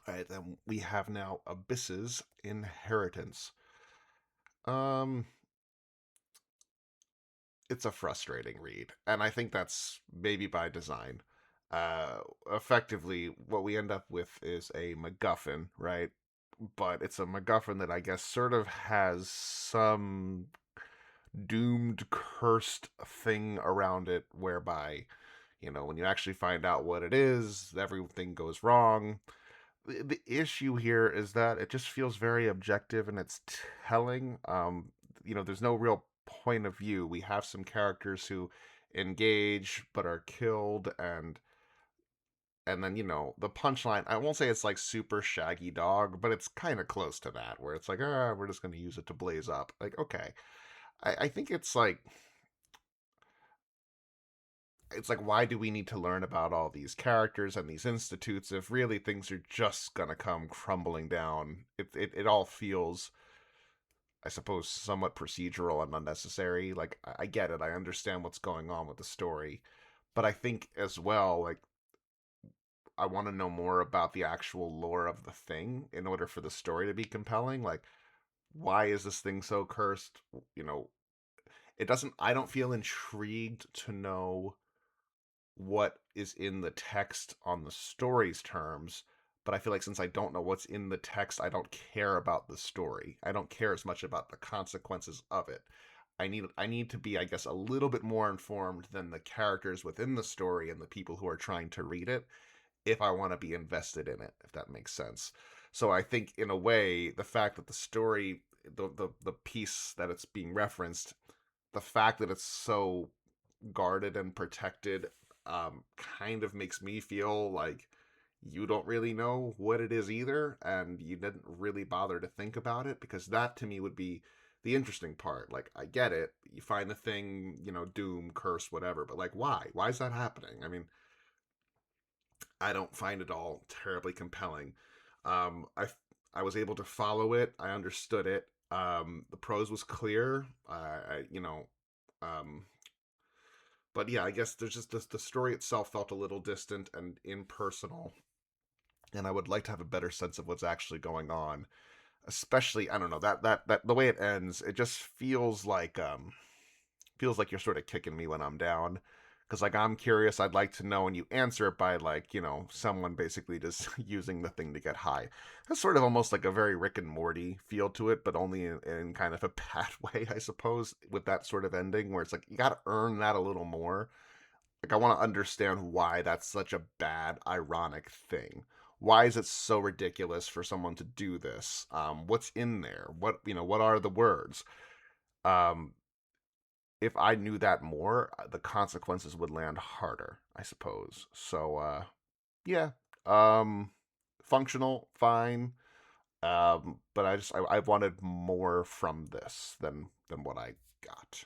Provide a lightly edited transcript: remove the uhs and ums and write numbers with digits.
Right, then we have now Abyss's Inheritance. Um, it's a frustrating read, and I think that's maybe by design. Uh, Effectively, what we end up with is a MacGuffin, right? But it's a MacGuffin that I guess sort of has some doomed, cursed thing around it, whereby, when you actually find out what it is, everything goes wrong. The issue here is that it just feels very objective and it's telling. There's no real point of view. We have some characters who engage but are killed, and then the punchline. I won't say it's like super Shaggy Dog, but it's kind of close to that, where it's like, we're just gonna use it to blaze up. Like, okay, I think it's like why do we need to learn about all these characters and these institutes if really things are just gonna come crumbling down? It all feels, I suppose, somewhat procedural and unnecessary. Like, I get it, I understand what's going on with the story, but I think as well, like, I want to know more about the actual lore of the thing in order for the story to be compelling. Like, why is this thing so cursed? You know, it doesn't. I don't feel intrigued to know what is in the text on the story's terms, but I feel like since I don't know what's in the text, I don't care about the story. I don't care as much about the consequences of it. I need to be, I guess, a little bit more informed than the characters within the story and the people who are trying to read it if I want to be invested in it, if that makes sense. So I think in a way, the fact that the story, the piece that it's being referenced, the fact that it's so guarded and protected, kind of makes me feel like you don't really know what it is either, and you didn't really bother to think about it, because that to me would be the interesting part. Like, I get it, you find the thing, doom, curse, whatever, but like, why is that happening? I mean, I don't find it all terribly compelling. I was able to follow it. I understood it. The prose was clear. Um, but yeah, I guess there's just the story itself felt a little distant and impersonal, and I would like to have a better sense of what's actually going on. Especially, I don't know, that the way it ends, it just feels like you're sort of kicking me when I'm down. Because, like, I'm curious, I'd like to know, and you answer it by, like, someone basically just using the thing to get high. That's sort of almost like a very Rick and Morty feel to it, but only in kind of a bad way, I suppose, with that sort of ending, where it's like, you gotta earn that a little more. Like, I want to understand why that's such a bad, ironic thing. Why is it so ridiculous for someone to do this? What's in there? What are the words? Um, if I knew that more, the consequences would land harder, I suppose. So, yeah, um, functional, fine. But I wanted more from this than what I got.